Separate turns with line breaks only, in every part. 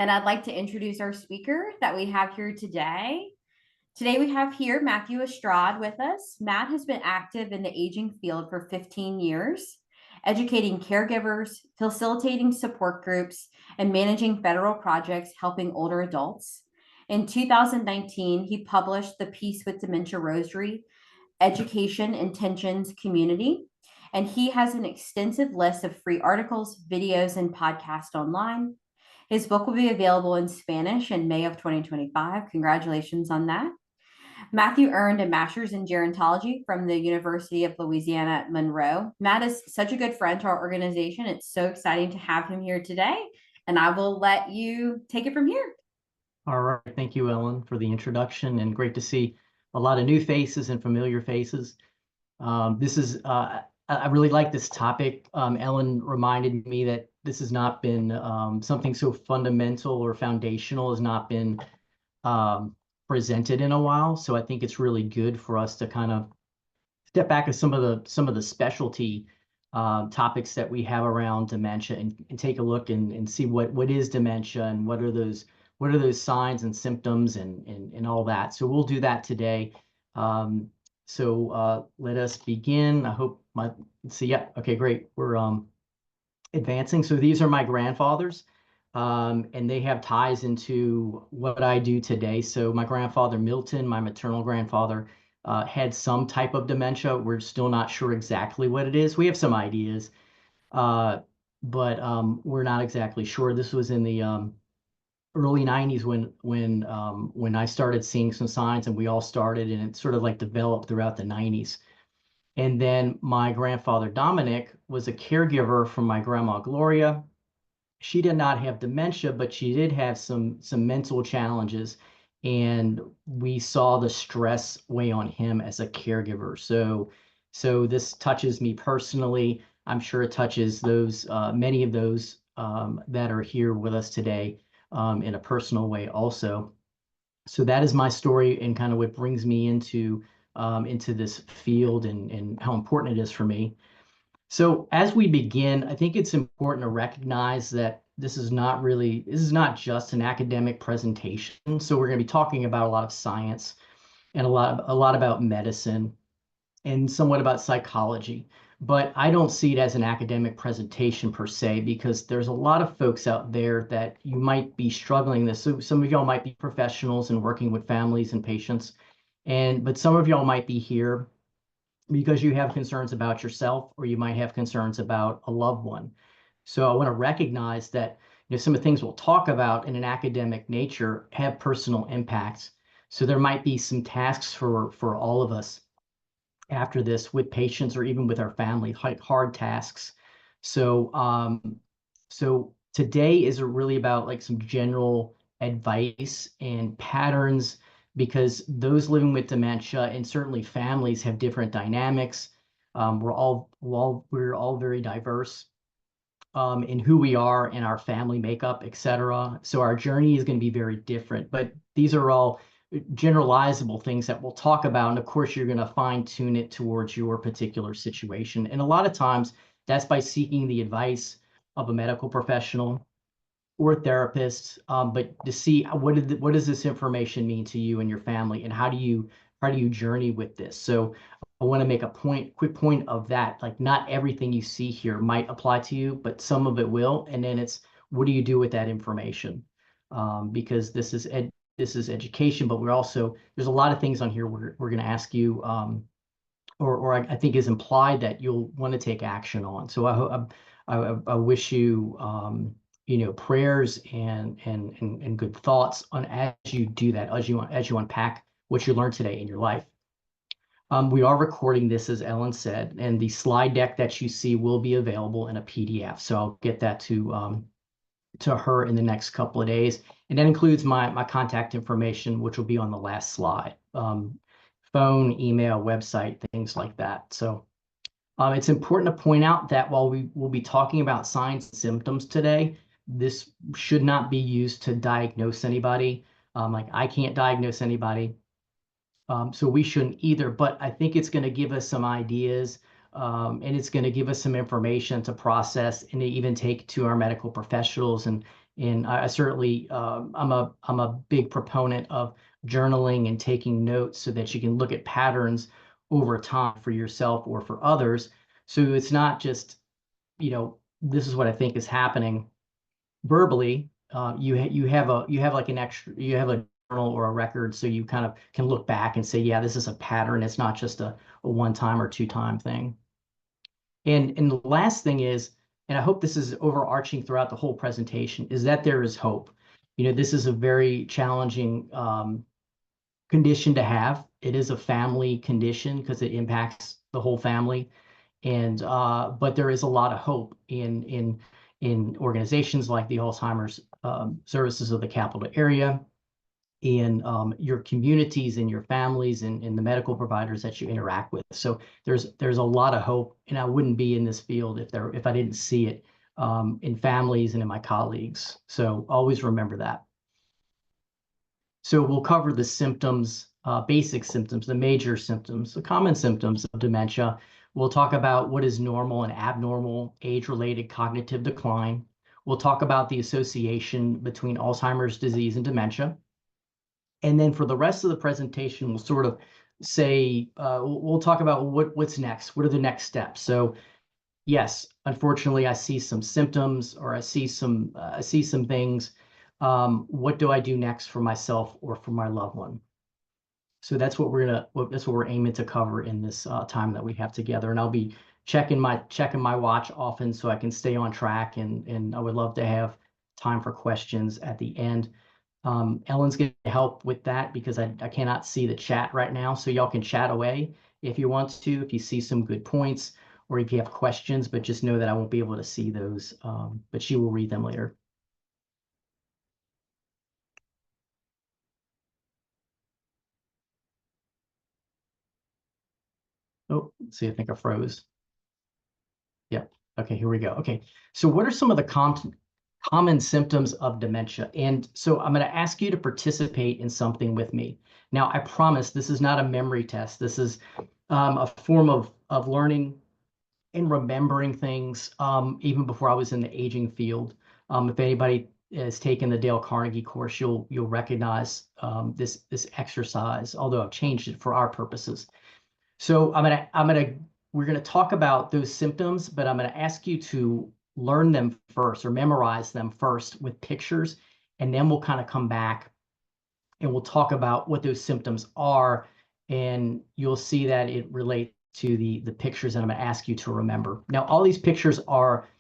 and I'd like to introduce our speaker that we have here today. Today we have here Matthew Estrade with us. Matt has been active in the aging field for 15 years, educating caregivers, facilitating support groups, and managing federal projects helping older adults. In 2019, he published the Peace with Dementia Rosary, Education Intentions Community, and he has an extensive list of free articles, videos, and podcasts online. His book will be available in Spanish in May of 2025. Congratulations on that. Matthew earned a master's in gerontology from the University of Louisiana at Monroe. Matt is such a good friend to our organization. It's so exciting to have him here today, and I will let you take it from here.
All right. Thank you, Ellen, for the introduction, and great to see a lot of new faces and familiar faces. I really like this topic. Ellen reminded me that this has not been something so fundamental or foundational has not been presented in a while. So I think it's really good for us to kind of step back at some of the specialty topics that we have around dementia and take a look and see what is dementia and what are those signs and symptoms and all that. So we'll do that today. So let us begin. I hope let's see. Yeah. Okay, great. We're advancing. So these are my grandfathers, and they have ties into what I do today. So my grandfather, Milton, my maternal grandfather, had some type of dementia. We're still not sure exactly what it is. We have some ideas, but we're not exactly sure. This was in the early 90s when I started seeing some signs, and we all started, and it sort of like developed throughout the 90s. And then my grandfather Dominic was a caregiver for my grandma Gloria. She did not have dementia, but she did have some mental challenges, and we saw the stress weigh on him as a caregiver. So this touches me personally. I'm sure it touches those many of those that are here with us today in a personal way also. So that is my story and kind of what brings me into this field and how important it is for me. So as we begin, I think it's important to recognize that this is not just an academic presentation. So we're going to be talking about a lot of science and a lot about medicine and somewhat about psychology. But I don't see it as an academic presentation per se, because there's a lot of folks out there that you might be struggling this. So some of y'all might be professionals and working with families and patients, but some of y'all might be here because you have concerns about yourself, or you might have concerns about a loved one. So I want to recognize that some of the things we'll talk about in an academic nature have personal impacts. So there might be some tasks for all of us after this with patients or even with our family, hard tasks. So today is really about like some general advice and patterns, because those living with dementia and certainly families have different dynamics. We're all very diverse in who we are and our family makeup, et cetera. So our journey is going to be very different, but these are all generalizable things that we'll talk about. And of course, you're going to fine tune it towards your particular situation. And a lot of times that's by seeking the advice of a medical professional or a therapist, but to see what does this information mean to you and your family, and how do you journey with this. So I want to make a quick point of that. Like, not everything you see here might apply to you, but some of it will. And then it's, what do you do with that information? Because this is education, but there's a lot of things on here we're going to ask you, or I think is implied that you'll want to take action on. So I wish you prayers and good thoughts on as you do that, as you unpack what you learned today in your life. We are recording this, as Ellen said, and the slide deck that you see will be available in a PDF. So I'll get that to her in the next couple of days. And that includes my contact information, which will be on the last slide. Phone, email, website, things like that. So it's important to point out that while we will be talking about signs and symptoms today, this should not be used to diagnose anybody. Like, I can't diagnose anybody. So we shouldn't either, but I think it's going to give us some ideas, and it's going to give us some information to process and to even take to our medical professionals and And I certainly, I'm a big proponent of journaling and taking notes so that you can look at patterns over time for yourself or for others. So it's not just, this is what I think is happening verbally. You have like an extra, you have a journal or a record, so you kind of can look back and say, yeah, this is a pattern. It's not just a one-time or two-time thing. And the last thing is, and I hope this is overarching throughout the whole presentation, is that there is hope. This is a very challenging condition to have. It is a family condition because it impacts the whole family. And but there is a lot of hope in organizations like the Alzheimer's Services of the Capital Area, in your communities and your families and the medical providers that you interact with. So there's a lot of hope, and I wouldn't be in this field if I didn't see it in families and in my colleagues. So always remember that. So we'll cover the symptoms, basic symptoms, the major symptoms, the common symptoms of dementia. We'll talk about what is normal and abnormal age-related cognitive decline. We'll talk about the association between Alzheimer's disease and dementia. And then for the rest of the presentation, we'll sort of say, we'll talk about what's next. What are the next steps? So yes, unfortunately, I see some symptoms or I see some things. What do I do next for myself or for my loved one? So that's what we're aiming to cover in this time that we have together. And I'll be checking my watch often so I can stay on track. And I would love to have time for questions at the end. Ellen's going to help with that because I cannot see the chat right now. So y'all can chat away if you want to, if you see some good points or if you have questions, but just know that I won't be able to see those, but she will read them later. Oh, let's see, I think I froze. Yep. Okay, here we go. Okay, so what are some of the common symptoms of dementia? And so I'm going to ask you to participate in something with me. Now, I promise this is not a memory test. This is a form of learning and remembering things, even before I was in the aging field. If anybody has taken the Dale Carnegie course, you'll recognize this exercise, although I've changed it for our purposes. So we're gonna talk about those symptoms, but I'm gonna ask you to learn them first or memorize them first with pictures, and then we'll kind of come back and we'll talk about what those symptoms are, and you'll see that it relates to the pictures that I'm gonna ask you to remember. Now, all these pictures are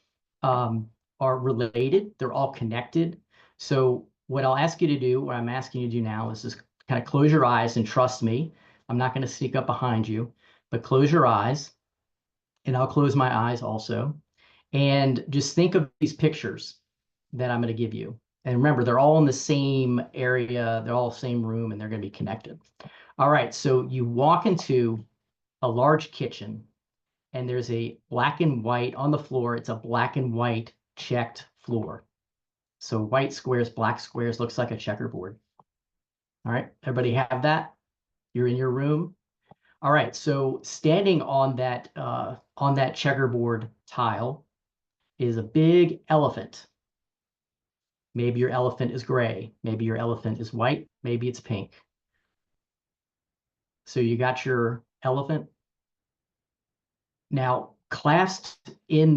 related, they're all connected. So what I'll ask you to do, what I'm asking you to do now is just kind of close your eyes and trust me. I'm not going to sneak up behind you, but close your eyes, and I'll close my eyes also. And just think of these pictures that I'm going to give you. And remember, they're all in the same area, they're all the same room, and they're going to be connected. All right, so you walk into a large kitchen, and there's a black and white on the floor. It's a black and white checked floor. So white squares, black squares, looks like a checkerboard. All right, everybody have that? You're in your room. All right, so standing on that checkerboard tile is a big elephant. Maybe your elephant is gray. Maybe your elephant is white. Maybe it's pink. So you got your elephant. Now, clasped in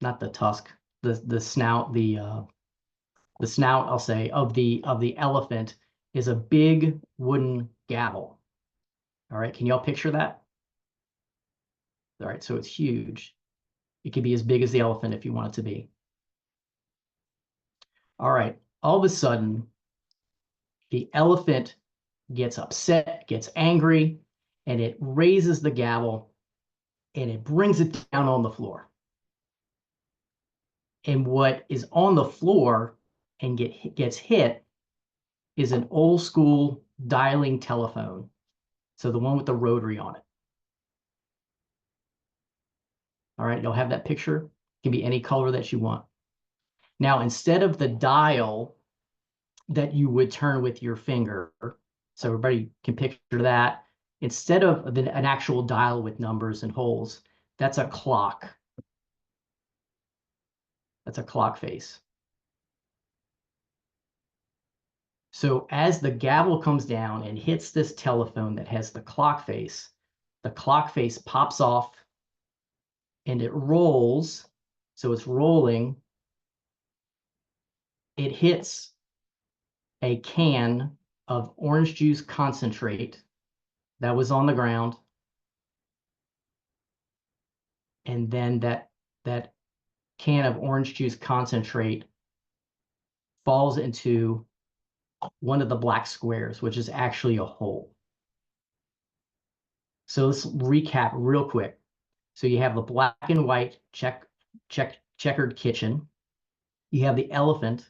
not the tusk, the snout, the snout, I'll say, of the elephant is a big wooden gavel. All right, can y'all picture that? All right, so it's huge. It can be as big as the elephant if you want it to be. All right, all of a sudden, the elephant gets upset, gets angry, and it raises the gavel and it brings it down on the floor. And what is on the floor and gets hit is an old school dialing telephone. So the one with the rotary on it. All right, you'll have that picture. It can be any color that you want. Now, instead of the dial that you would turn with your finger, so everybody can picture that, instead of an actual dial with numbers and holes, that's a clock. That's a clock face. So as the gavel comes down and hits this telephone that has the clock face pops off and it rolls. So it's rolling. It hits a can of orange juice concentrate that was on the ground. And then that can of orange juice concentrate falls into one of the black squares, which is actually a hole. So let's recap real quick. So you have the black and white checkered kitchen. You have the elephant.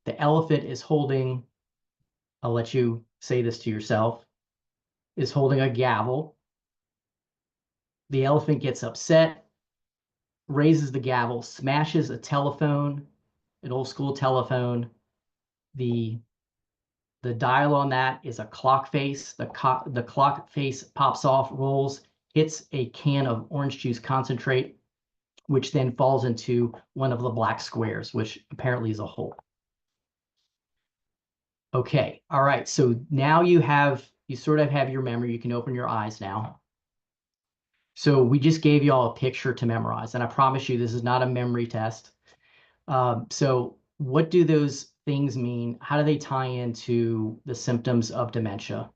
The elephant is holding, I'll let you say this to yourself, is holding a gavel. The elephant gets upset, raises the gavel, smashes a telephone, an old school telephone. The dial on that is a clock face. The clock face pops off, rolls, hits a can of orange juice concentrate, which then falls into one of the black squares, which apparently is a hole. Okay, all right, so now you sort of have your memory. You can open your eyes now. So we just gave you all a picture to memorize, and I promise you this is not a memory test. So what do those things mean? How do they tie into the symptoms of dementia?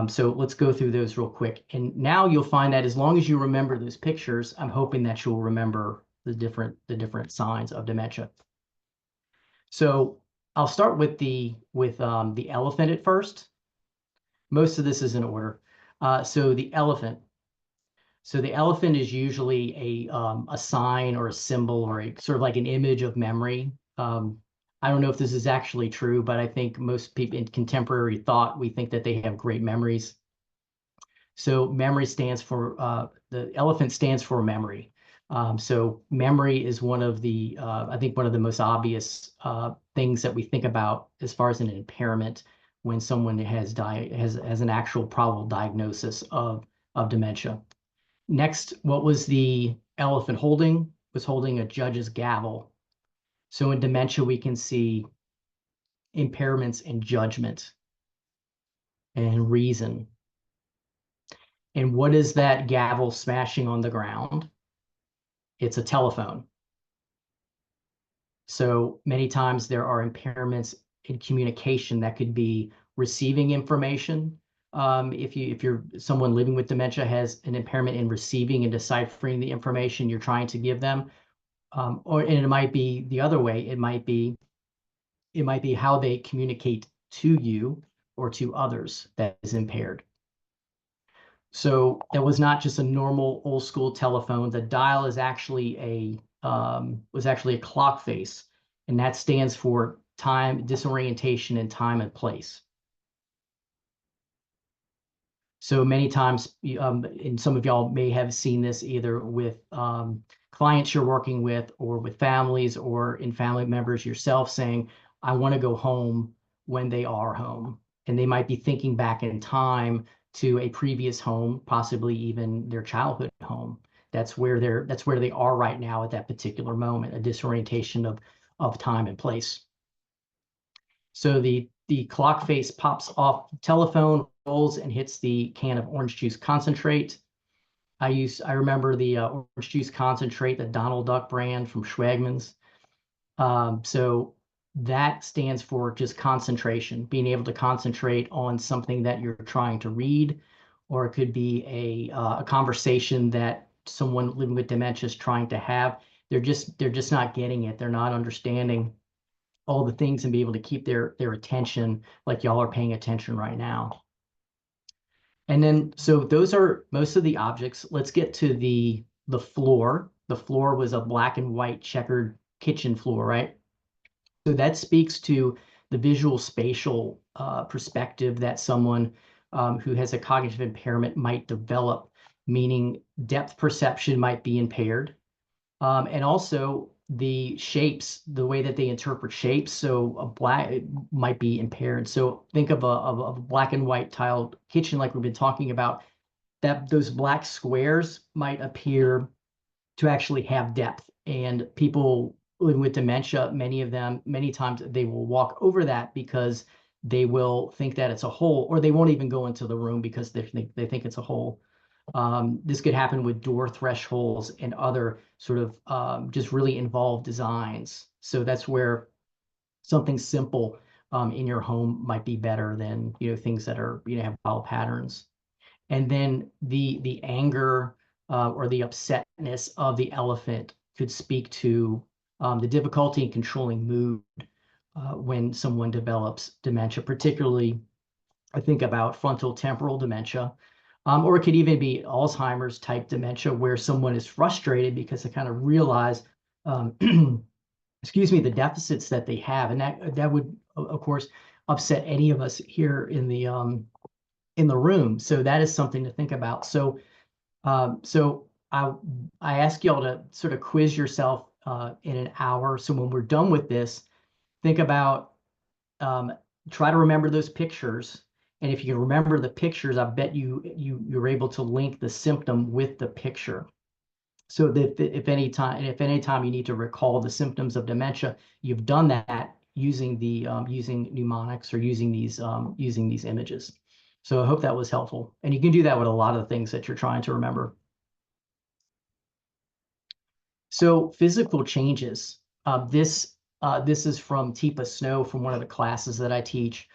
So let's go through those real quick. And now you'll find that as long as you remember those pictures, I'm hoping that you'll remember the different signs of dementia. So I'll start with the elephant at first. Most of this is in order. So the elephant. So the elephant is usually a sign or a symbol or a sort of like an image of memory. I don't know if this is actually true, but I think most people in contemporary thought, we think that they have great memories. So memory stands for, the elephant stands for memory. So memory is one of the, I think one of the most obvious things that we think about as far as an impairment when someone has an actual probable diagnosis of dementia. Next, what was the elephant holding? Was holding a judge's gavel. So in dementia, we can see impairments in judgment and reason. And what is that gavel smashing on the ground? It's a telephone. So many times there are impairments in communication that could be receiving information. If you're someone living with dementia has an impairment in receiving and deciphering the information you're trying to give them, and it might be the other way. It might be how they communicate to you or to others that is impaired. So that was not just a normal old school telephone. The dial is actually was actually a clock face, and that stands for time, disorientation in time and place. So many times, and some of y'all may have seen this either with clients you're working with or with families or in family members yourself saying, I want to go home when they are home. And they might be thinking back in time to a previous home, possibly even their childhood home. That's where they are right now at that particular moment, a disorientation of time and place. So the clock face pops off the telephone, rolls and hits the can of orange juice concentrate. I remember the orange juice concentrate, the Donald Duck brand from Schwagman's. So that stands for just concentration, being able to concentrate on something that you're trying to read, or it could be a conversation that someone living with dementia is trying to have. They're just not getting it. They're not understanding all the things and be able to keep their attention like y'all are paying attention right now. And then, so those are most of the objects. Let's get to the floor. The floor was a black and white checkered kitchen floor, right? So that speaks to the visual spatial perspective that someone who has a cognitive impairment might develop, meaning depth perception might be impaired. And also the shapes, the way that they interpret shapes. So a black it might be impaired. So think of a black and white tiled kitchen like we've been talking about, that those black squares might appear to actually have depth. And people living with dementia, many of them, many times they will walk over that because they will think that it's a hole, or they won't even go into the room because they think it's a hole. This could happen with door thresholds and other sort of just really involved designs. So that's where something simple in your home might be better than things that are have wild patterns. And then the anger or the upsetness of the elephant could speak to the difficulty in controlling mood when someone develops dementia, particularly I think about frontal temporal dementia, or it could even be Alzheimer's type dementia where someone is frustrated because they kind of realize, um, excuse me, the deficits that they have, and that would of course upset any of us here in the room. So that is something to think about. So I ask y'all to sort of quiz yourself in an hour. So when we're done with this, think about um, try to remember those pictures. And if you can remember the pictures, I bet you're able to link the symptom with the picture. So that if any time you need to recall the symptoms of dementia, you've done that using using mnemonics or using these images. So I hope that was helpful. And you can do that with a lot of the things that you're trying to remember. So physical changes. This is from Teepa Snow from one of the classes that I teach.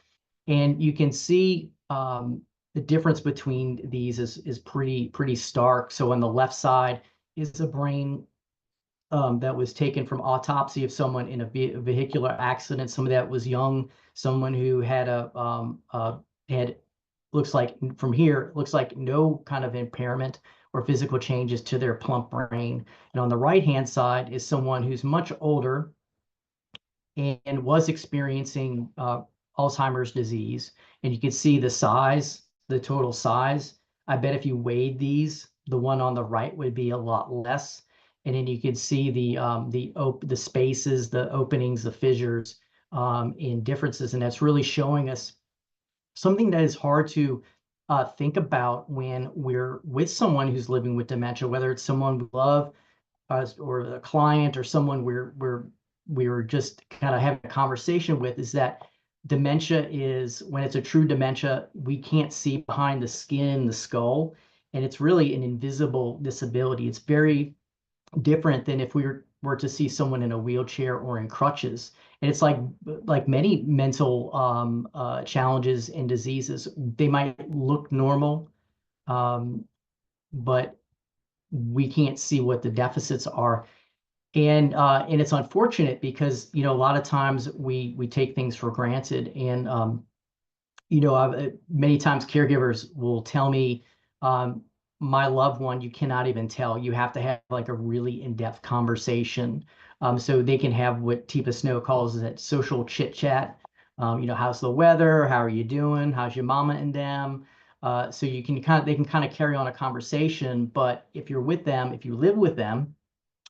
And you can see the difference between these is pretty stark. So on the left side is a brain that was taken from autopsy of someone in a vehicular accident. Some of that was young, someone who had had looks like from here looks like no kind of impairment or physical changes to their plump brain. And on the right hand side is someone who's much older and was experiencing Alzheimer's disease. And you can see the size, the total size. I bet if you weighed these, the one on the right would be a lot less. And then you can see the spaces, the openings, the fissures in differences. And that's really showing us something that is hard to think about when we're with someone who's living with dementia, whether it's someone we love or a client or someone we're just kind of having a conversation with, is that dementia is, when it's a true dementia, we can't see behind the skin, the skull, and it's really an invisible disability. It's very different than if we were to see someone in a wheelchair or in crutches. And it's like many mental challenges and diseases, they might look normal, um, but we can't see what the deficits are. And it's unfortunate because a lot of times we take things for granted. And many times caregivers will tell me, um, my loved one, you cannot even tell. You have to have like a really in-depth conversation, so they can have what Teepa Snow calls that social chit chat. How's the weather? How are you doing? How's your mama and them? So they can kind of carry on a conversation. But if you're with them, if you live with them,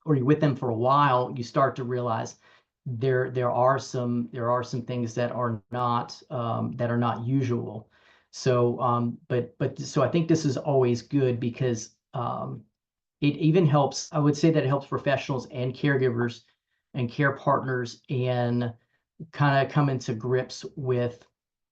or you're with them for a while, you start to realize there are some things that are not usual. So I think this is always good because it even helps. I would say that it helps professionals and caregivers and care partners in kind of come into grips with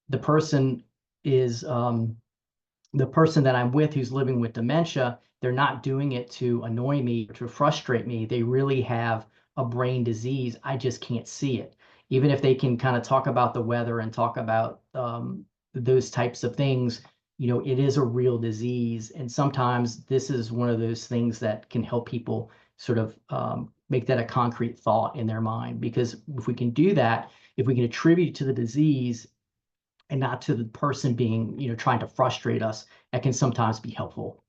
the person is the person that I'm with who's living with dementia. They're not doing it to annoy me or to frustrate me. They really have a brain disease. I just can't see it. Even if they can kind of talk about the weather and talk about those types of things, it is a real disease. And sometimes this is one of those things that can help people sort of make that a concrete thought in their mind. Because if we can do that, if we can attribute to the disease and not to the person being, trying to frustrate us, that can sometimes be helpful.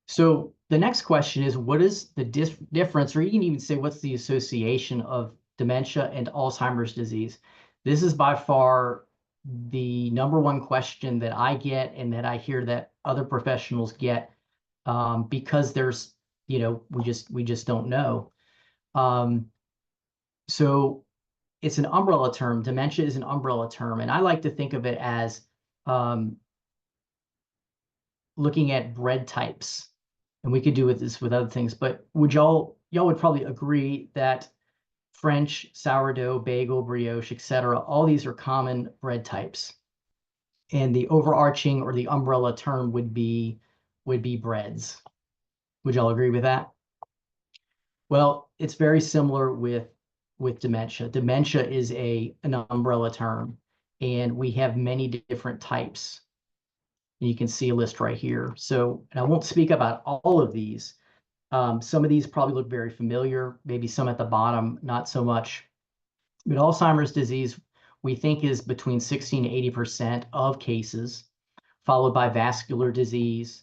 So the next question is, what is the difference, or you can even say, what's the association of dementia and Alzheimer's disease? This is by far the number one question that I get and that I hear that other professionals get, because there's, we just don't know. So it's an umbrella term. Dementia is an umbrella term, and I like to think of it as looking at bread types. And we could do with this with other things, but y'all would probably agree that French, sourdough, bagel, brioche, etc., all these are common bread types. And the overarching or the umbrella term would be breads. Would y'all agree with that? Well, it's very similar with dementia. Dementia is an umbrella term, and we have many different types. And you can see a list right here. So, and I won't speak about all of these. Some of these probably look very familiar, maybe some at the bottom, not so much. But Alzheimer's disease, we think, is between 60 and 80% of cases, followed by vascular disease,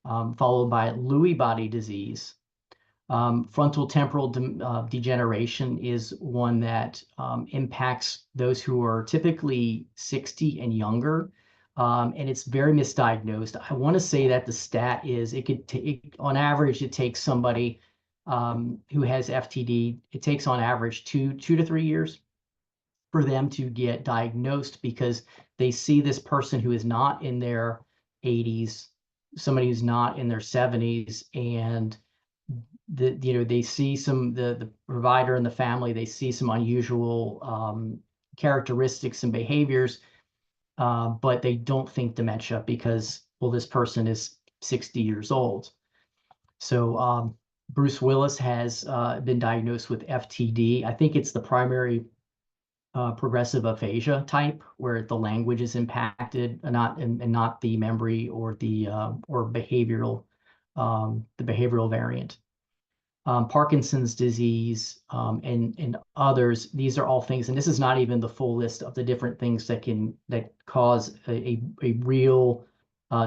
followed by Lewy body disease. Frontal temporal degeneration is one that impacts those who are typically 60 and younger, and it's very misdiagnosed. I want to say that the stat is it could take, on average, it takes somebody who has FTD, it takes on average two to 3 years for them to get diagnosed because they see this person who is not in their 80s, somebody who's not in their 70s, and they see the provider and the family, they see some unusual characteristics and behaviors, but they don't think dementia because, well, this person is 60 years old. So Bruce Willis has been diagnosed with FTD. I think it's the primary progressive aphasia type, where the language is impacted, and not the memory or the behavioral variant. Parkinson's disease, and others. These are all things, and this is not even the full list of the different things that cause a real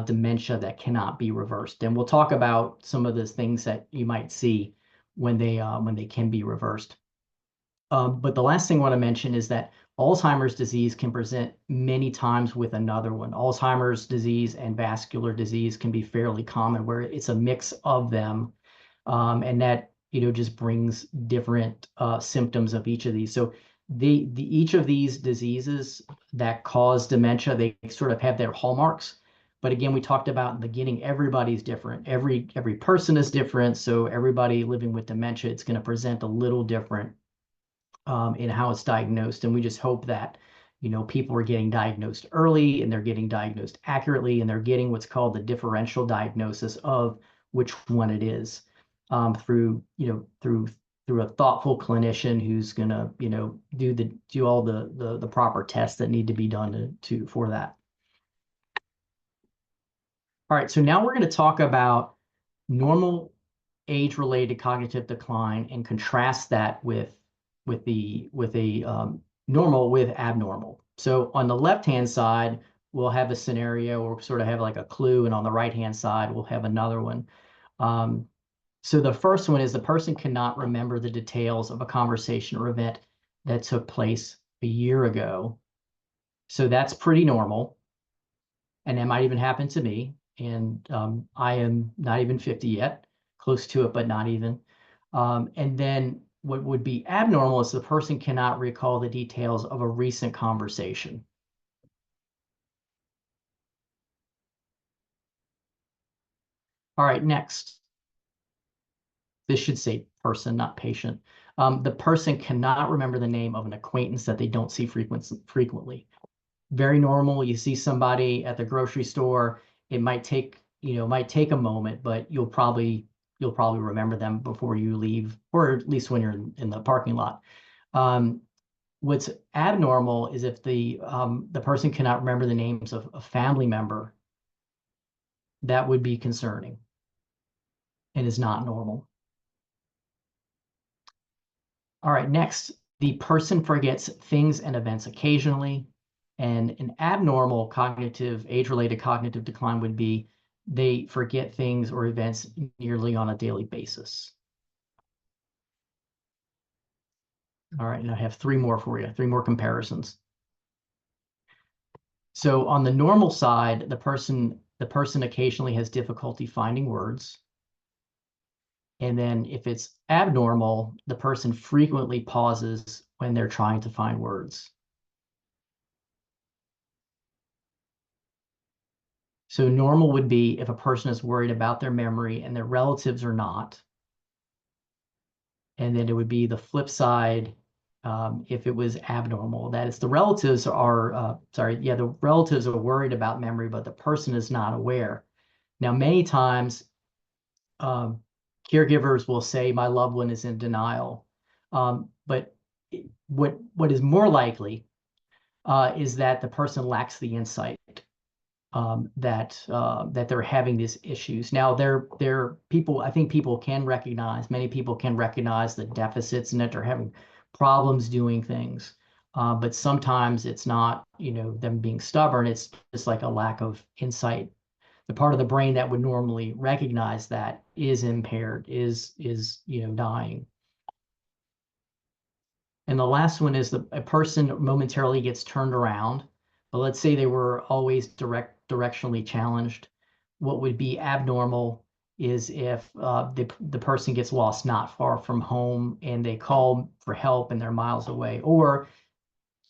dementia that cannot be reversed. And we'll talk about some of those things that you might see when they can be reversed. But the last thing I want to mention is that Alzheimer's disease can present many times with another one. Alzheimer's disease and vascular disease can be fairly common, where it's a mix of them, and that just brings different symptoms of each of these. So each of these diseases that cause dementia, they sort of have their hallmarks. But again, we talked about in the beginning, everybody's different. Every person is different. So everybody living with dementia, it's going to present a little different in how it's diagnosed. And we just hope that people are getting diagnosed early, and they're getting diagnosed accurately, and they're getting what's called the differential diagnosis of which one it is, through a thoughtful clinician who's gonna do all the proper tests that need to be done for that. All right, so now we're going to talk about normal age-related cognitive decline and contrast that with normal with abnormal. So on the left-hand side, we'll have a scenario or sort of have like a clue, and on the right-hand side, we'll have another one. So the first one is the person cannot remember the details of a conversation or event that took place a year ago. So that's pretty normal, and that might even happen to me. And I am not even 50 yet, close to it, but not even. And then what would be abnormal is the person cannot recall the details of a recent conversation. All right, next. This should say person, not patient. The person cannot remember the name of an acquaintance that they don't see frequently. Very normal. You see somebody at the grocery store, it might take a moment, but you'll probably remember them before you leave, or at least when you're in the parking lot. What's abnormal is if the person cannot remember the names of a family member. That would be concerning and is not normal. All right, next, the person forgets things and events occasionally. And an abnormal age-related cognitive decline would be they forget things or events nearly on a daily basis. All right, and I have three more for you, three more comparisons. So on the normal side, the person occasionally has difficulty finding words. And then if it's abnormal, the person frequently pauses when they're trying to find words. So normal would be if a person is worried about their memory and their relatives are not. And then it would be the flip side if it was abnormal. That is, the relatives are, the relatives are worried about memory, but the person is not aware. Now, many times, um, caregivers will say, my loved one is in denial. But what is more likely is that the person lacks the insight that they're having these issues. Now, they're people. I think people can recognize. Many people can recognize the deficits and that they're having problems doing things. But sometimes it's not, them being stubborn. It's just like a lack of insight. The part of the brain that would normally recognize that is impaired, is dying. And the last one is a person momentarily gets turned around, but let's say they were always directionally challenged. What would be abnormal is if the person gets lost not far from home and they call for help and they're miles away, or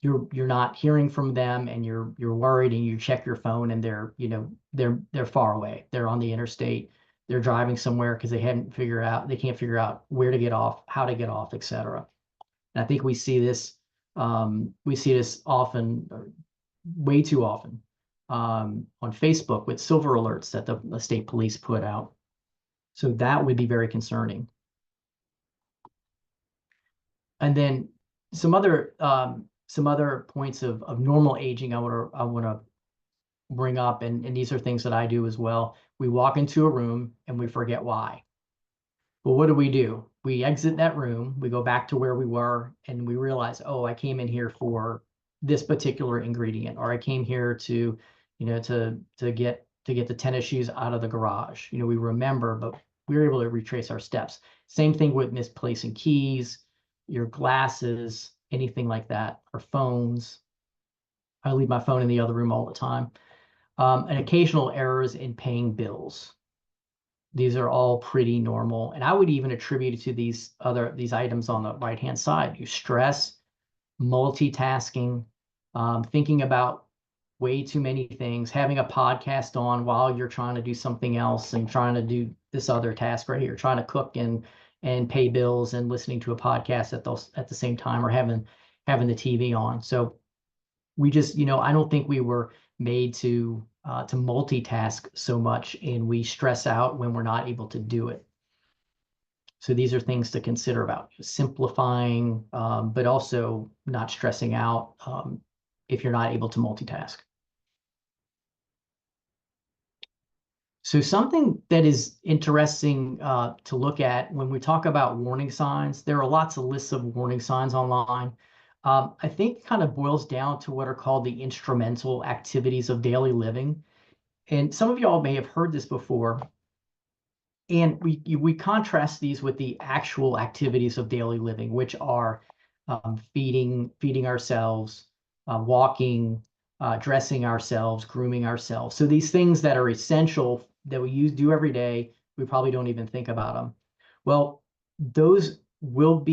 you're not hearing from them and you're worried and you check your phone and they're far away. They're on the interstate. They're driving somewhere because they can't figure out where to get off, how to get off, etc. And I think we see this often, or way too often, on Facebook with silver alerts that the state police put out. So that would be very concerning. And then some other points of normal aging I want to bring up, and these are things that I do as well. We walk into a room and we forget why. Well, what do? We exit that room, we go back to where we were, and we realize, oh, I came in here for this particular ingredient, or I came here to, to get the tennis shoes out of the garage. We remember, but we were able to retrace our steps. Same thing with misplacing keys, your glasses, anything like that, or phones. I leave my phone in the other room all the time. And occasional errors in paying bills. These are all pretty normal. And I would even attribute it to these items on the right-hand side. You stress, multitasking, thinking about way too many things, having a podcast on while you're trying to do something else and trying to do this other task right here, trying to cook and pay bills and listening to a podcast at the same time, or having the TV on. So we just, I don't think we were made to multitask so much, and we stress out when we're not able to do it. So these are things to consider about simplifying, but also not stressing out if you're not able to multitask. So something that is interesting to look at when we talk about warning signs, there are lots of lists of warning signs online. I think it kind of boils down to what are called the instrumental activities of daily living. And some of y'all may have heard this before. And we contrast these with the actual activities of daily living, which are feeding ourselves, walking, dressing ourselves, grooming ourselves. So these things that are essential that we do every day, we probably don't even think about them. Well, those will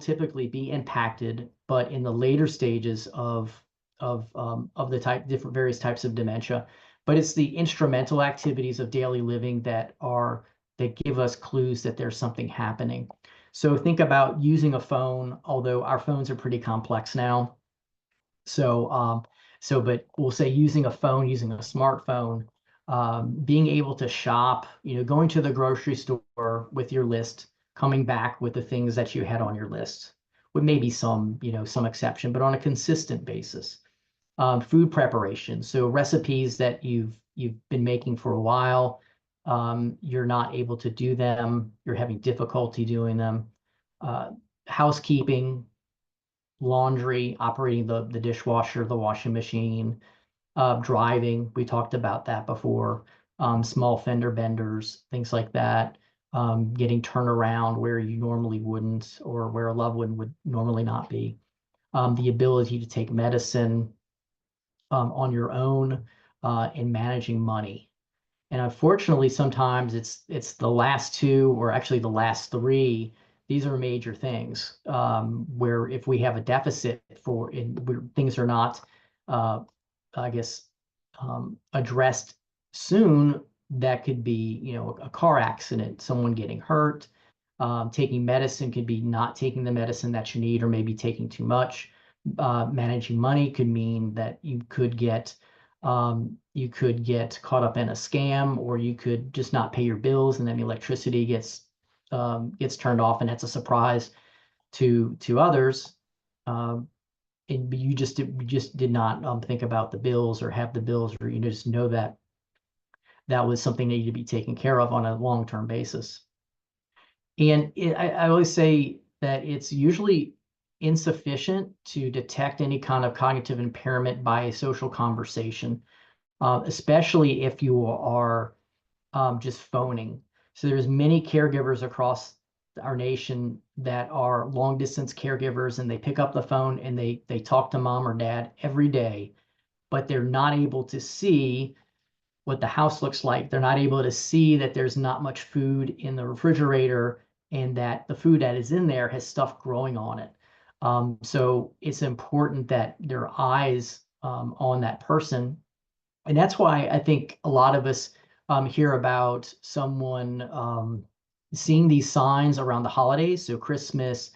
typically be impacted, but in the later stages of the different various types of dementia. But it's the instrumental activities of daily living that give us clues that there's something happening. So think about using a phone, although our phones are pretty complex now. But we'll say using a phone, using a smartphone, being able to shop, going to the grocery store with your list, coming back with the things that you had on your list, with maybe some exception, but on a consistent basis. Food preparation, so recipes that you've been making for a while, you're not able to do them, you're having difficulty doing them. Housekeeping, laundry, operating the dishwasher, the washing machine, driving, we talked about that before, small fender benders, things like that, getting turned around where you normally wouldn't, or where a loved one would normally not be. The ability to take medicine on your own, and managing money. And unfortunately, sometimes it's the last two, or actually the last three. These are major things where if we have a deficit things are not, I guess, addressed soon that could be, a car accident, someone getting hurt. Taking medicine could be not taking the medicine that you need or maybe taking too much. Managing money could mean that you could get caught up in a scam, or you could just not pay your bills, and then the electricity gets turned off, and that's a surprise to others. Um, and you just did not think about the bills or have the bills, or you just know that that was something that needed to be taken care of on a long-term basis. And I always say that it's usually insufficient to detect any kind of cognitive impairment by a social conversation, especially if you are just phoning. So there's many caregivers across our nation that are long distance caregivers, and they pick up the phone and they talk to mom or dad every day, but they're not able to see what the house looks like. They're not able to see that there's not much food in the refrigerator, and that the food that is in there has stuff growing on it. So it's important that their eyes on that person. And that's why I think a lot of us hear about someone seeing these signs around the holidays. So Christmas,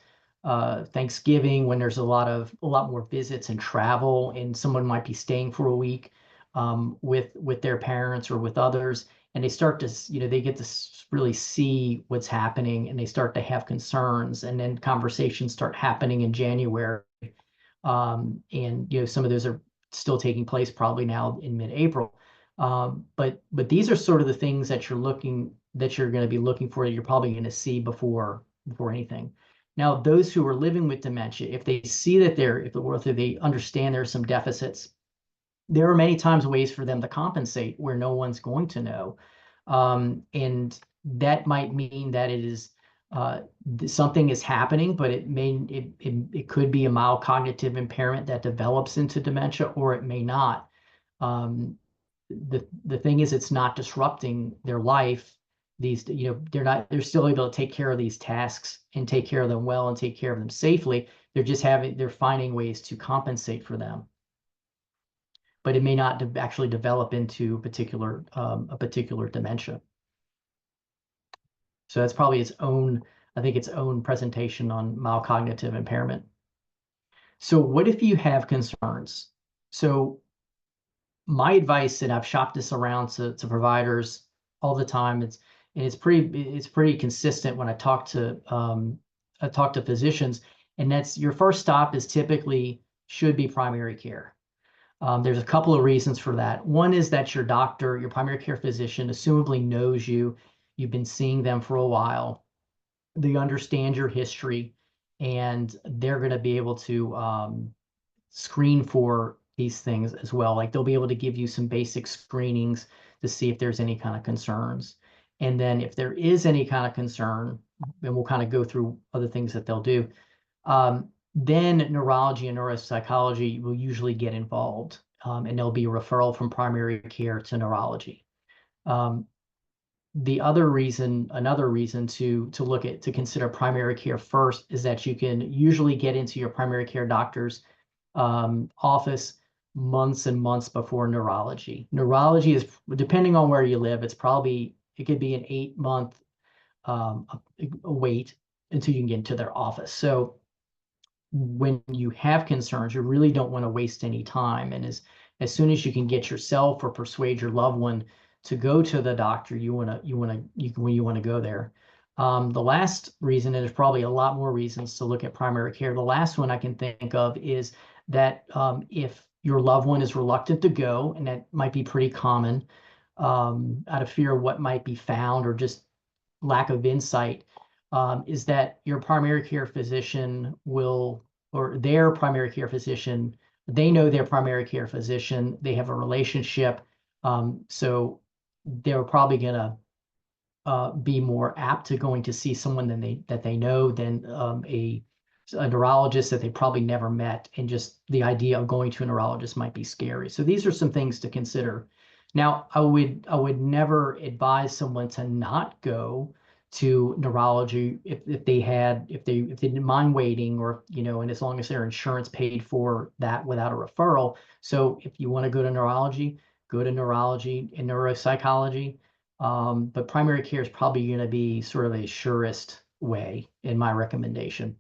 Thanksgiving, when there's a lot more visits and travel, and someone might be staying for a week with their parents or with others, and they start to, they get to really see what's happening, and they start to have concerns, and then conversations start happening in January. And some of those are still taking place probably now in mid-April. But these are sort of the things that you're going to be looking for, that you're probably going to see before anything. Now, those who are living with dementia, if they see that if they understand there are some deficits, there are many times ways for them to compensate where no one's going to know. And that might mean that it is something is happening, but it could be a mild cognitive impairment that develops into dementia, or it may not. The thing is, it's not disrupting their life. They're still able to take care of these tasks and take care of them well and take care of them safely. They're finding ways to compensate for them, but it may not actually develop into a particular dementia. So that's probably its own presentation on mild cognitive impairment. So what if you have concerns? So my advice, and I've shopped this around to providers all the time, it's pretty consistent when I talk to physicians, and that's your first stop is typically should be primary care. There's a couple of reasons for that. One is that your doctor, your primary care physician, assumably knows you. You've been seeing them for a while. They understand your history, and they're going to be able to screen for these things as well. Like, they'll be able to give you some basic screenings to see if there's any kind of concerns. And then if there is any kind of concern, then we'll kind of go through other things that they'll do. Then neurology and neuropsychology will usually get involved, and there'll be a referral from primary care to neurology. Um, another reason to consider primary care first is that you can usually get into your primary care doctor's office months and months before neurology. Neurology is, depending on where you live, it could be an 8-month wait until you can get into their office. So when you have concerns, you really don't want to waste any time. And as soon as you can get yourself or persuade your loved one to go to the doctor, you want to go there. The last reason, and there's probably a lot more reasons to look at primary care. The last one I can think of is that if your loved one is reluctant to go, and that might be pretty common, out of fear of what might be found or just lack of insight, is that your primary care physician or their primary care physician, they know their primary care physician, they have a relationship, so they're probably going to be more apt to going to see someone that they know than a neurologist that they probably never met, and just the idea of going to a neurologist might be scary. So these are some things to consider. Now, I would never advise someone to not go to neurology if they didn't mind waiting, or and as long as their insurance paid for that without a referral. So if you want to go to neurology, go to neurology and neuropsychology. But primary care is probably going to be sort of a surest way in my recommendation.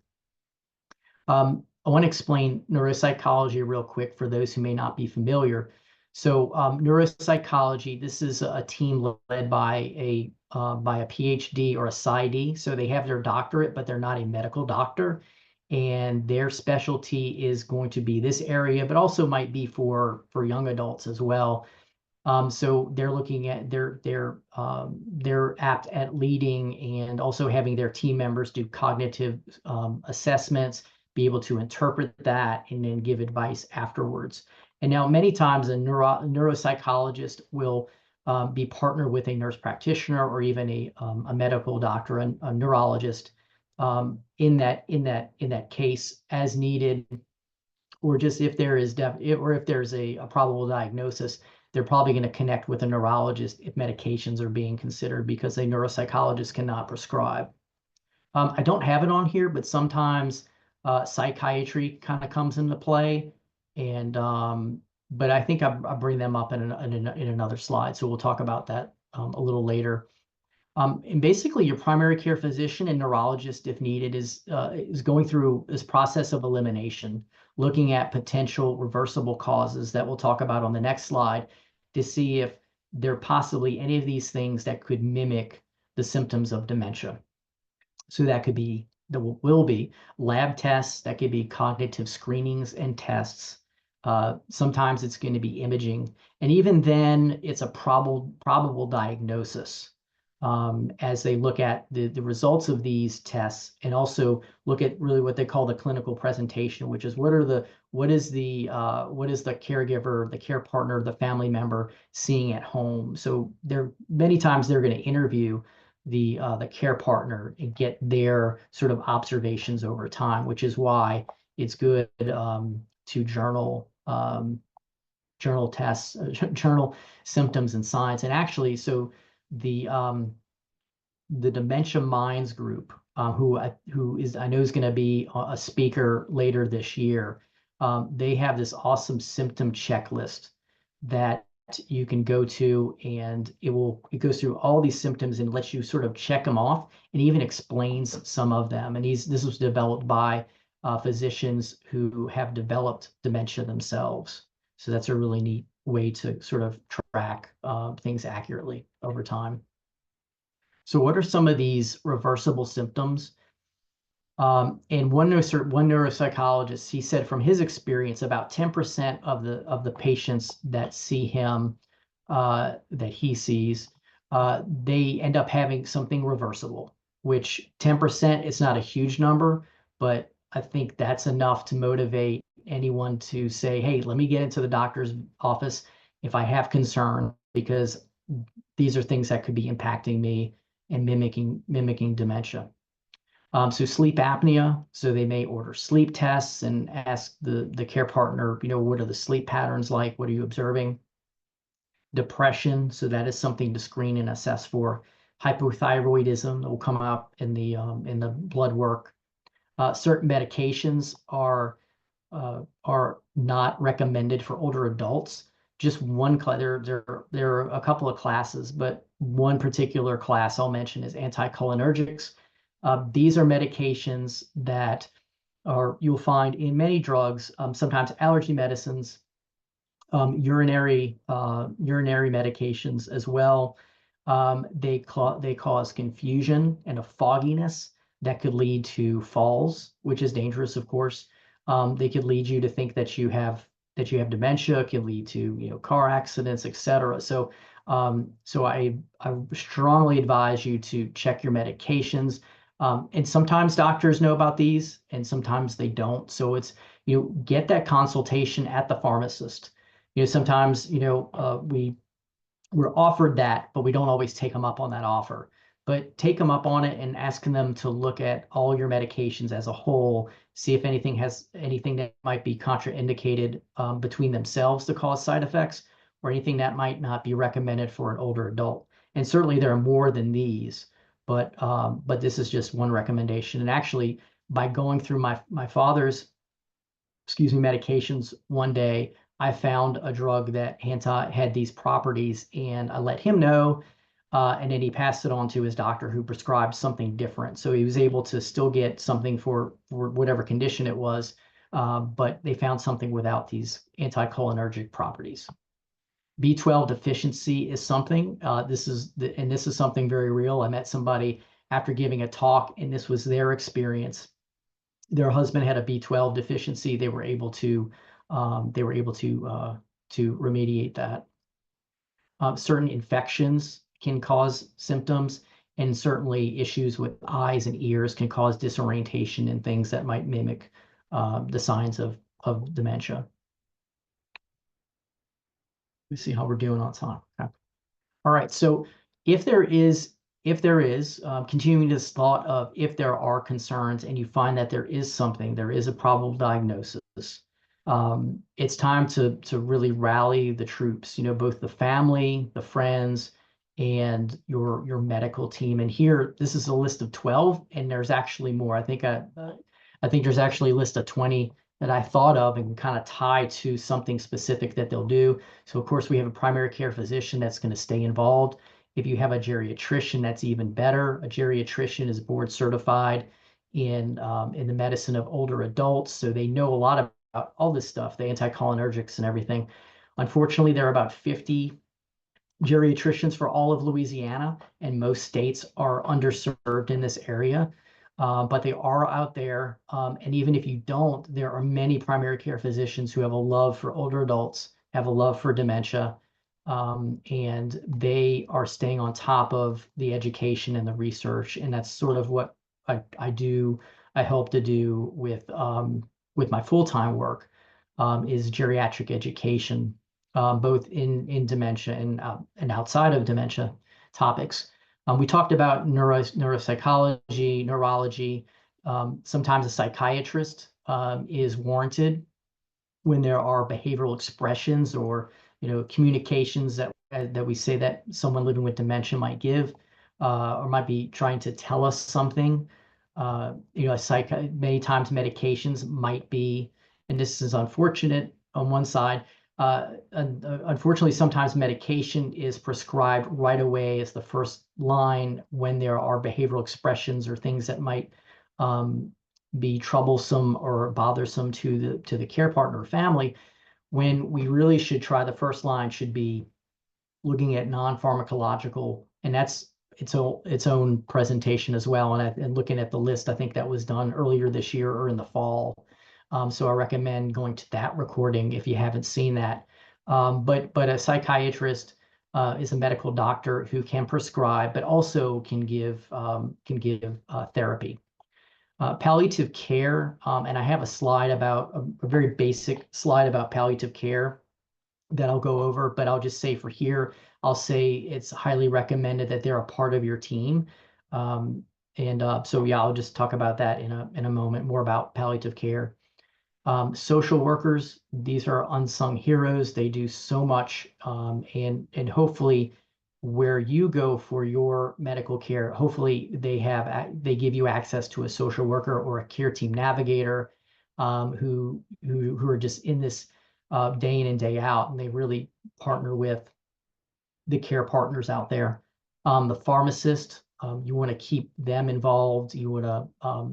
I want to explain neuropsychology real quick for those who may not be familiar. So neuropsychology, this is a team led by a PhD or a PsyD. So they have their doctorate, but they're not a medical doctor. And their specialty is going to be this area, but also might be for young adults as well. So they're looking at they're apt at leading and also having their team members do cognitive assessments, be able to interpret that, and then give advice afterwards. And now many times a neuropsychologist will be partnered with a nurse practitioner or even a medical doctor, a neurologist in that case as needed, or just if there is or if there's a probable diagnosis, they're probably going to connect with a neurologist if medications are being considered, because a neuropsychologist cannot prescribe. I don't have it on here, but sometimes psychiatry kind of comes into play, and but I think I bring them up in another slide, so we'll talk about that a little later. And basically, your primary care physician and neurologist, if needed, is going through this process of elimination, looking at potential reversible causes that we'll talk about on the next slide to see if there are possibly any of these things that could mimic the symptoms of dementia. So that could be, there will be lab tests, that could be cognitive screenings and tests. Sometimes it's going to be imaging, and even then, it's a probable diagnosis. As they look at the results of these tests and also look at really what they call the clinical presentation, which is what is the caregiver, the care partner, the family member seeing at home. So many times they're going to interview the care partner and get their sort of observations over time, which is why it's good to journal tests, journal symptoms and signs. And actually, so the Dementia Minds group, who I know is going to be a speaker later this year. They have this awesome symptom checklist that you can go to, and it goes through all these symptoms and lets you sort of check them off, and even explains some of them. And this was developed by physicians who have developed dementia themselves. So that's a really neat way to sort of track things accurately over time. So what are some of these reversible symptoms? And one neuropsychologist, he said from his experience, about 10% of the patients that see him, that he sees, they end up having something reversible, which 10% is not a huge number, but I think that's enough to motivate anyone to say, hey, let me get into the doctor's office if I have concern, because these are things that could be impacting me and mimicking dementia. So sleep apnea, so they may order sleep tests and ask the care partner, what are the sleep patterns like? What are you observing? Depression, so that is something to screen and assess for. Hypothyroidism will come up in the blood work. Certain medications are not recommended for older adults. Just one class, there are a couple of classes, but one particular class I'll mention is anticholinergics. These are medications that you'll find in many drugs, sometimes allergy medicines, urinary medications as well. They cause confusion and a fogginess that could lead to falls, which is dangerous, of course. They could lead you to think that you have dementia, can lead to car accidents, etc. So I strongly advise you to check your medications. And sometimes doctors know about these and sometimes they don't. So it's, get that consultation at the pharmacist. Sometimes, we're offered that, but we don't always take them up on that offer. But take them up on it and asking them to look at all your medications as a whole, see if anything that might be contraindicated between themselves to cause side effects, or anything that might not be recommended for an older adult. And certainly there are more than these, but this is just one recommendation. And actually, by going through my father's medications one day, I found a drug that had these properties, and I let him know, and then he passed it on to his doctor, who prescribed something different. So he was able to still get something for whatever condition it was, but they found something without these anticholinergic properties. B12 deficiency is something. This is something very real. I met somebody after giving a talk, and this was their experience. Their husband had a B12 deficiency. They were able to remediate that. Certain infections can cause symptoms, and certainly issues with eyes and ears can cause disorientation and things that might mimic the signs of dementia. Let's see how we're doing on time. Okay. All right. So if there is, continuing this thought of, if there are concerns and you find that there is a probable diagnosis, it's time to really rally the troops, both the family, the friends, and your medical team. And here, this is a list of 12, and there's actually more. I think there's actually a list of 20 that I thought of and kind of tie to something specific that they'll do. So of course we have a primary care physician that's going to stay involved. If you have a geriatrician, that's even better. A geriatrician is board certified in the medicine of older adults, so they know a lot about all this stuff, the anticholinergics and everything. Unfortunately, there are about 50 geriatricians for all of Louisiana, and most states are underserved in this area. But they are out there. And even if you don't, there are many primary care physicians who have a love for older adults, have a love for dementia, and they are staying on top of the education and the research. And that's sort of what I do. I hope to do with my full-time work, is geriatric education, both in dementia and outside of dementia topics. We talked about neuropsychology, neurology. Sometimes a psychiatrist is warranted when there are behavioral expressions or communications that we say that someone living with dementia might give, or might be trying to tell us something. Many times medications might be, and this is unfortunate on one side. Unfortunately, sometimes medication is prescribed right away as the first line when there are behavioral expressions or things that might be troublesome or bothersome to the care partner or family, when we really should try, the first line should be looking at non-pharmacological, and that's its own presentation as well. And looking at the list, I think that was done earlier this year or in the fall. So I recommend going to that recording if you haven't seen that. But a psychiatrist is a medical doctor who can prescribe, but also can give therapy. Palliative care, and I have a slide about a very basic slide about palliative care that I'll go over, but I'll just say for here, I'll say it's highly recommended that they're a part of your team. So yeah, I'll just talk about that in a moment, more about palliative care. Social workers, these are unsung heroes. They do so much, and hopefully where you go for your medical care, hopefully they give you access to a social worker or a care team navigator, who are just in this day in and day out, and they really partner with the care partners out there. The pharmacist, you want to keep them involved. You want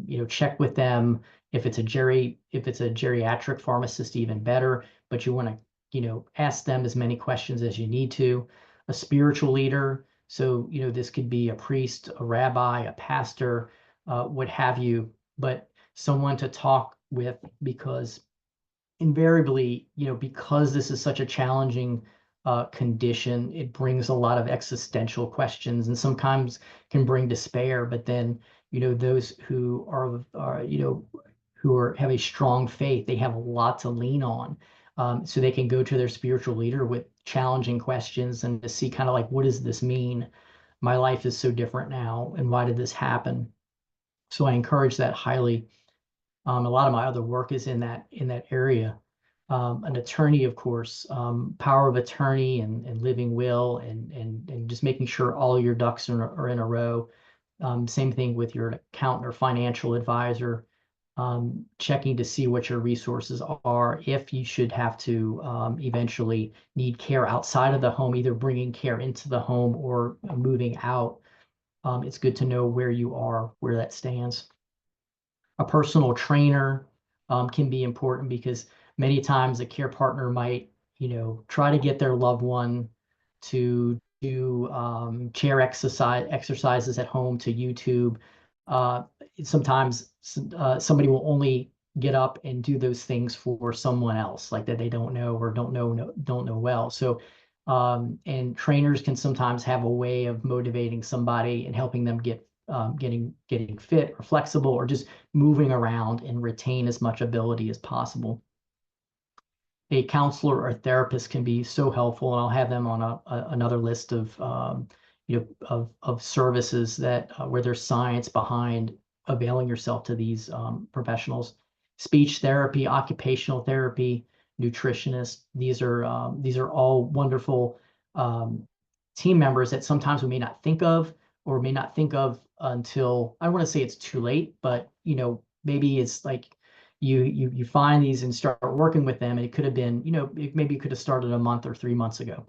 to check with them. If it's a geriatric pharmacist, even better. But you want to ask them as many questions as you need to. A spiritual leader, so this could be a priest, a rabbi, a pastor, what have you, but someone to talk with, because invariably, because this is such a challenging condition, it brings a lot of existential questions, and sometimes can bring despair. But then, those who have a strong faith, they have a lot to lean on, so they can go to their spiritual leader with challenging questions and to see kind of like, what does this mean? My life is so different now, and why did this happen? So I encourage that highly. A lot of my other work is in that area. An attorney, of course, power of attorney and living will, and just making sure all your ducks are in a row. Same thing with your accountant or financial advisor. checking to see what your resources are, if you should have to eventually need care outside of the home, either bringing care into the home or moving out. It's good to know where you are, where that stands. A personal trainer can be important, because many times a care partner might, try to get their loved one to do chair exercises at home to YouTube. Uh, Sometimes somebody will only get up and do those things for someone else, like that they don't know or don't know well. So, and trainers can sometimes have a way of motivating somebody and helping them getting fit or flexible, or just moving around and retain as much ability as possible. A counselor or therapist can be so helpful, and I'll have them on another list of of services that where there's science behind availing yourself to these professionals. Speech therapy, occupational therapy, nutritionists. These are all wonderful um, team members that sometimes we may not think of, or may not think of until, I don't want to say it's too late, but maybe it's like you find these and start working with them, and it could have been, maybe you could have started a month or 3 months ago.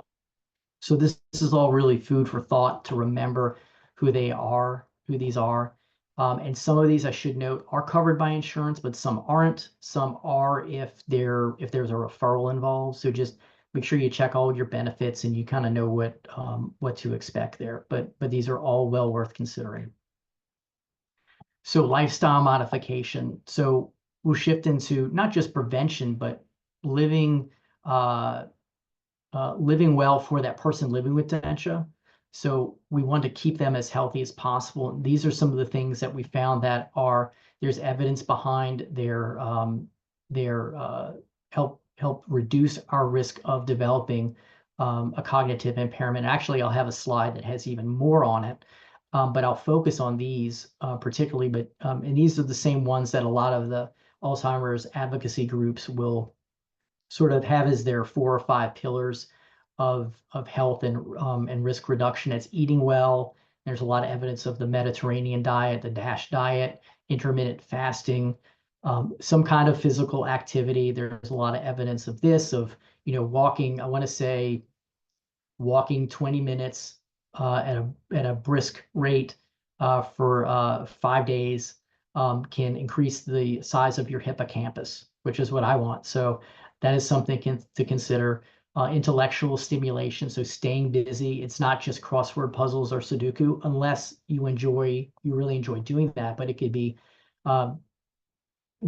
So this is all really food for thought to remember who they are, who these are. And some of these, I should note, are covered by insurance, but some aren't. Some are if there's a referral involved. So just make sure you check all your benefits and you kind of know what to expect there. But these are all well worth considering. So lifestyle modification. So we'll shift into not just prevention, but living uh, living well for that person living with dementia. So we want to keep them as healthy as possible. These are some of the things that we found that there's evidence behind their help reduce our risk of developing a cognitive impairment. Actually, I'll have a slide that has even more on it. But I'll focus on these particularly. And these are the same ones that a lot of the Alzheimer's advocacy groups will sort of have as their 4 or 5 pillars of health and risk reduction. It's eating well. There's a lot of evidence of the Mediterranean diet, the DASH diet, intermittent fasting, some kind of physical activity. There's a lot of evidence of this, of walking. I want to say walking 20 minutes at a brisk rate for 5 days can increase the size of your hippocampus, which is what I want. So that is something to consider. Intellectual stimulation, so staying busy. It's not just crossword puzzles or Sudoku, unless you really enjoy doing that. But it could be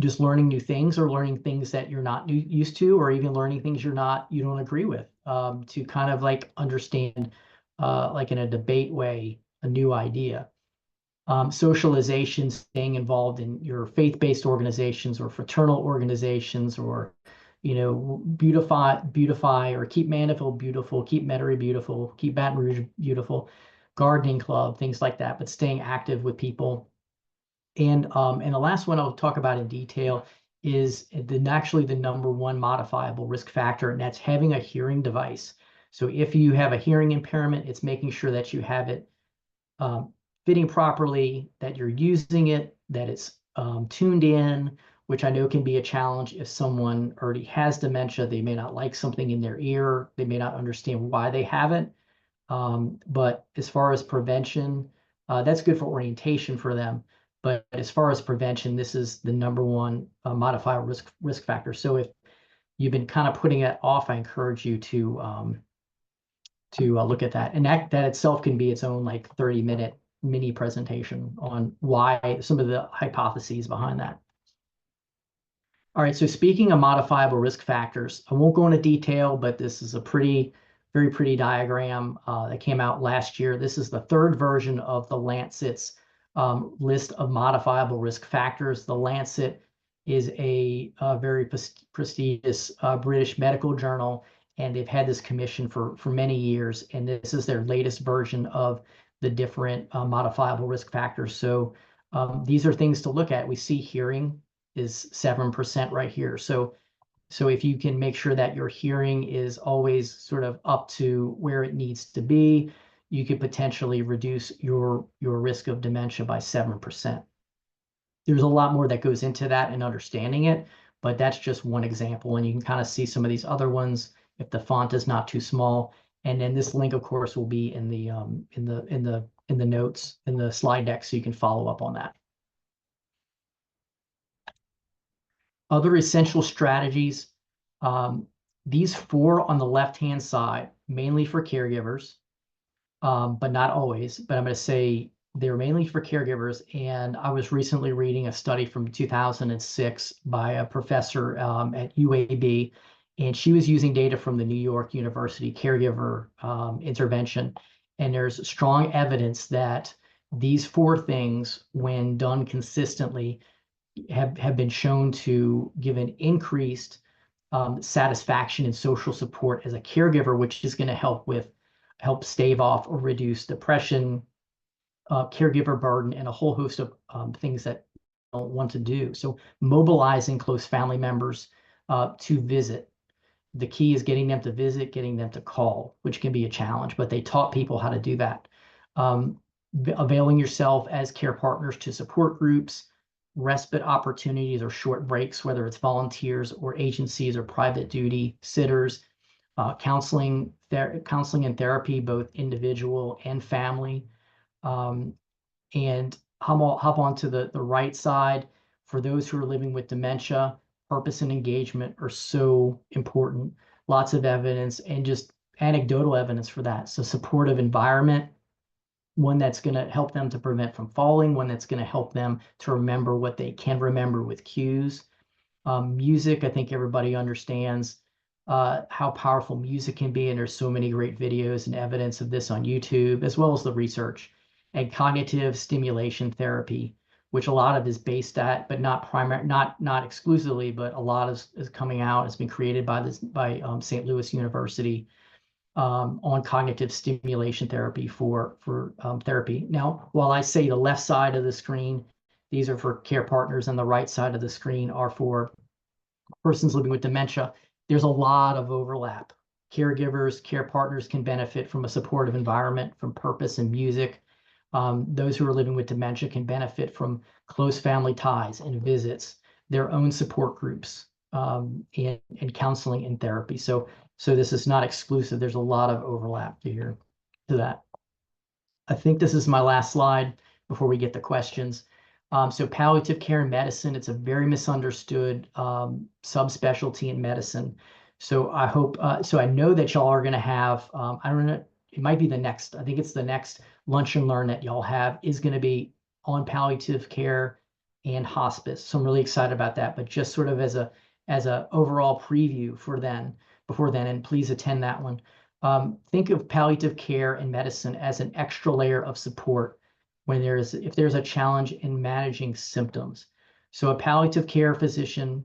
just learning new things, or learning things that you're not used to, or even learning things you don't agree with, to kind of like understand, like in a debate way, a new idea. Socialization, staying involved in your faith-based organizations or fraternal organizations, or beautify or keep Mandeville beautiful, keep Metairie beautiful, keep Baton Rouge beautiful, gardening club, things like that. But staying active with people. And the last one I'll talk about in detail is actually the number one modifiable risk factor, and that's having a hearing device. So if you have a hearing impairment, it's making sure that you have it fitting properly, that you're using it, that it's tuned in, which I know can be a challenge if someone already has dementia. They may not like something in their ear. They may not understand why they have it. But as far as prevention, that's good for orientation for them. But as far as prevention, this is the number one modifier risk factor. So if you've been kind of putting it off, I encourage you to look at that. And that itself can be its own like 30-minute mini presentation on why, some of the hypotheses behind that. All right, so speaking of modifiable risk factors, I won't go into detail, but this is a very pretty diagram that came out last year. This is the 3rd version of the Lancet's list of modifiable risk factors. The Lancet is a very prestigious British medical journal, and they've had this commission for many years, and this is their latest version of the different modifiable risk factors. So these are things to look at. We see hearing is 7% right here. So if you can make sure that your hearing is always sort of up to where it needs to be, you could potentially reduce your risk of dementia by 7%. There's a lot more that goes into that and understanding it, but that's just one example. And you can kind of see some of these other ones if the font is not too small. And then this link, of course, will be in the notes in the slide deck, so you can follow up on that. Other essential strategies. These 4 on the left-hand side, mainly for caregivers, but not always. But I'm going to say they're mainly for caregivers. And I was recently reading a study from 2006 by a professor at UAB, and she was using data from the New York University caregiver intervention. And there's strong evidence that these 4 things, when done consistently, have been shown to give an increased satisfaction and social support as a caregiver, which is going to help stave off or reduce depression, caregiver burden, and a whole host of things that don't want to do. So mobilizing close family members to visit. The key is getting them to visit, getting them to call, which can be a challenge, but they taught people how to do that. Availing yourself as care partners to support groups, respite opportunities or short breaks, whether it's volunteers or agencies or private duty sitters, counseling and therapy, both individual and family. And hop on to the right side. For those who are living with dementia, purpose and engagement are so important. Lots of evidence and just anecdotal evidence for that. So supportive environment, one that's going to help them to prevent from falling, one that's going to help them to remember what they can remember with cues. Music, I think everybody understands how powerful music can be, and there's so many great videos and evidence of this on YouTube, as well as the research. And cognitive stimulation therapy, which a lot of is based at, but not exclusively, but a lot is coming out. It's been created by St. Louis University on cognitive stimulation therapy for therapy. Now, while I say the left side of the screen, these are for care partners, and the right side of the screen are for persons living with dementia, there's a lot of overlap. Caregivers, care partners can benefit from a supportive environment, from purpose and music. Those who are living with dementia can benefit from close family ties and visits, their own support groups, and counseling and therapy. So this is not exclusive. There's a lot of overlap to that. I think this is my last slide before we get the questions. So palliative care in medicine, it's a very misunderstood subspecialty in medicine. So I hope, so I know that y'all are going to have, I don't know, it might be I think it's the next lunch and learn that y'all have is going to be on palliative care and hospice. So I'm really excited about that, but just sort of as a overall preview before then, and please attend that one. Think of palliative care and medicine as an extra layer of support if there's a challenge in managing symptoms. So a palliative care physician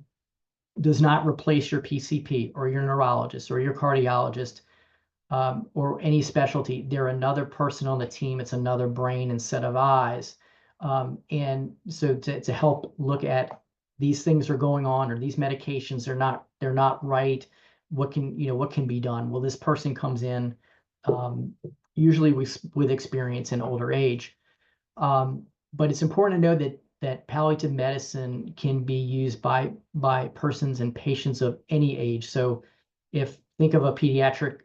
does not replace your PCP or your neurologist or your cardiologist or any specialty. They're another person on the team. It's another brain and set of eyes. And so to help look at these things are going on, or these medications they're not right. What can be done? Well, this person comes in usually with experience in older age. But it's important to know that palliative medicine can be used by persons and patients of any age. So think of a pediatric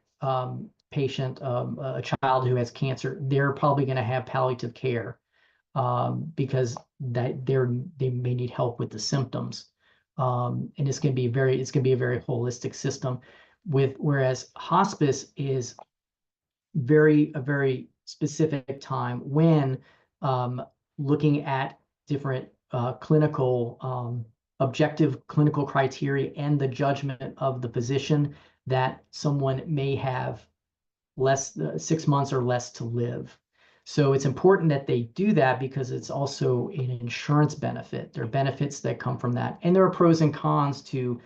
patient, a child who has cancer, they're probably going to have palliative care because they may need help with the symptoms. And it's going to be a very holistic system. Whereas hospice is a very specific time when looking at different objective clinical criteria and the judgment of the physician that someone may have 6 months or less to live. So it's important that they do that because it's also an insurance benefit. There are benefits that come from that, and there are pros and cons to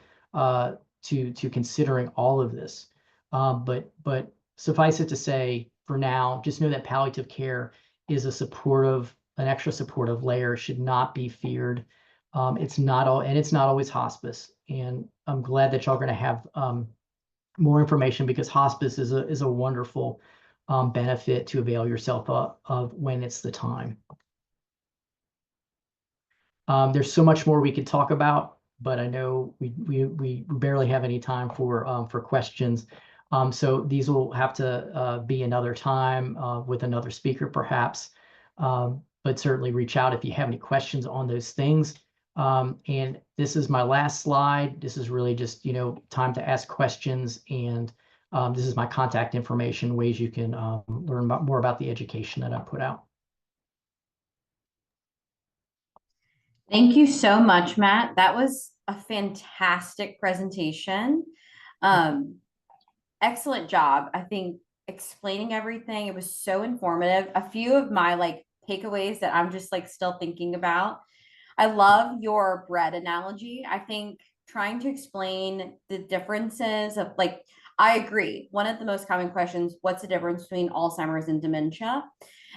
considering all of this. But suffice it to say, for now, just know that palliative care is an extra supportive layer, should not be feared. It's not always hospice. And I'm glad that y'all are going to have more information, because hospice is a wonderful benefit to avail yourself of when it's the time. There's so much more we could talk about, but I know we barely have any time for questions. So these will have to be another time with another speaker, perhaps. But certainly reach out if you have any questions on those things. And this is my last slide. This is really just, time to ask questions. And this is my contact information, ways you can learn more about the education that I put out.
Thank you so much, Matt. That was a fantastic presentation. Um, Excellent job. I think explaining everything, it was so informative. A few of my takeaways that I'm just still thinking about. I love your bread analogy. I think trying to explain the differences of I agree. One of the most common questions, what's the difference between Alzheimer's and dementia?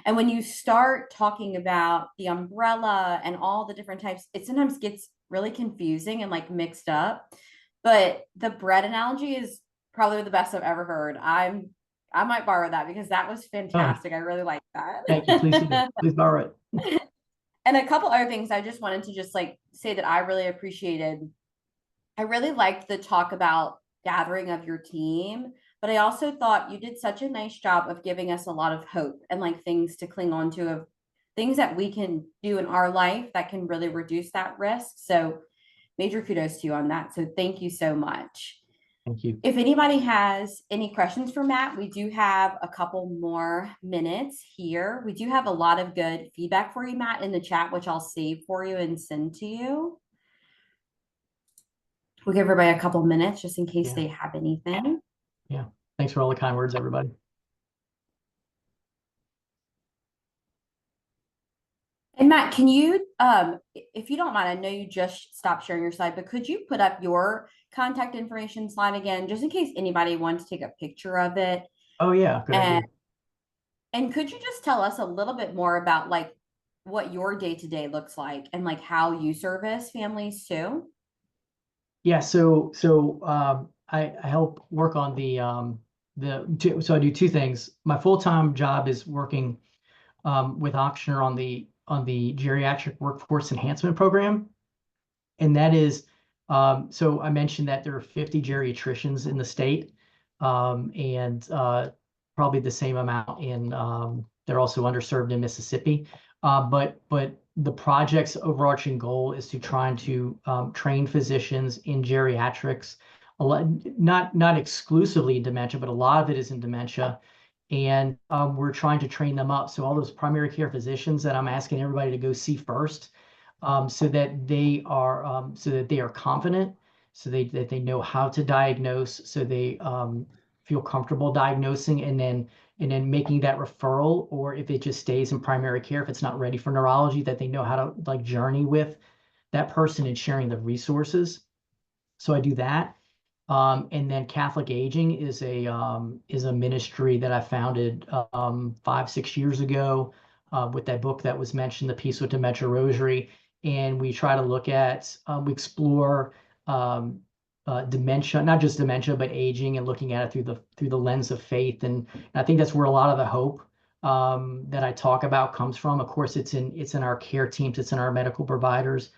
And when you start talking about the umbrella and all the different types, it sometimes gets really confusing and mixed up. But the bread analogy is probably the best I've ever heard. I might borrow that because that was
Oh,
fantastic. I really like
thank you. Please do.
that.
Please borrow it.
And a couple other things I just wanted to just say that I really appreciated. I really liked the talk about gathering of your team, but I also thought you did such a nice job of giving us a lot of hope and things to cling on to, of things that we can do in our life that can really reduce that risk. So major kudos to you on that. So thank you so much.
Thank you.
If anybody has any questions for Matt, we do have a couple more minutes here. We do have a lot of good feedback for you, Matt, in the chat, which I'll save for you and send to you. We'll give everybody a couple minutes just in case they have anything.
Yeah. Thanks for all the kind words, everybody.
And Matt, can you, if you don't mind, I know you just stopped sharing your slide, but could you put up your contact information slide again, just in case anybody wants to take a picture of it?
Oh yeah, good idea.
And could you just tell us a little bit more about what your day-to-day looks like and how you service families too?
Yeah, so I help work on so I do two things. My full-time job is working with Auctioner on the geriatric workforce enhancement program. And that is, so I mentioned that there are 50 geriatricians in the state, and probably the same amount they're also underserved in Mississippi. But the project's overarching goal is to try to train physicians in geriatrics, not exclusively in dementia, but a lot of it is in dementia. And we're trying to train them up. So all those primary care physicians that I'm asking everybody to go see first, so that they are confident, that they know how to diagnose, so they feel comfortable diagnosing, and then making that referral, or if it just stays in primary care, if it's not ready for neurology, that they know how to journey with that person and sharing the resources. So I do that. And then Catholic Aging is a ministry that I founded 5-6 years ago, with that book that was mentioned, The Peace with Dementia Rosary. And we try to look at, we explore dementia, not just dementia, but aging, and looking at it through the lens of faith. And I think that's where a lot of the hope that I talk about comes from. Of course, it's in our care teams, it's in our medical providers,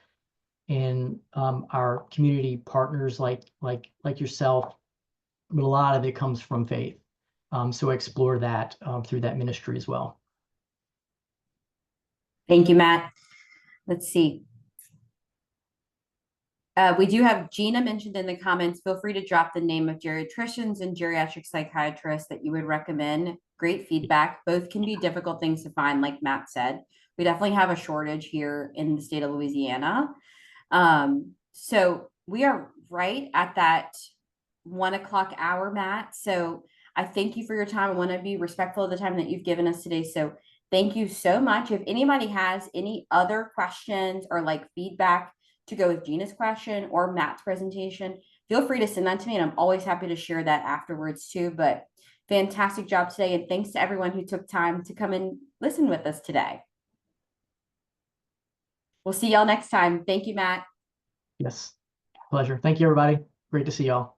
and our community partners like yourself, but a lot of it comes from faith. So explore that through that ministry as well.
Thank you, Matt. Let's see. We do have Gina mentioned in the comments. Feel free to drop the name of geriatricians and geriatric psychiatrists that you would recommend. Great feedback. Both can be difficult things to find, like Matt said. We definitely have a shortage here in the state of Louisiana. So we are right at that 1 o'clock hour, Matt. So I thank you for your time. I want to be respectful of the time that you've given us today. So thank you so much. If anybody has any other questions or feedback to go with Gina's question or Matt's presentation, feel free to send that to me, and I'm always happy to share that afterwards too. But fantastic job today, and thanks to everyone who took time to come and listen with us today. We'll see y'all next time. Thank you, Matt.
Yes, pleasure. Thank you, everybody. Great to see y'all.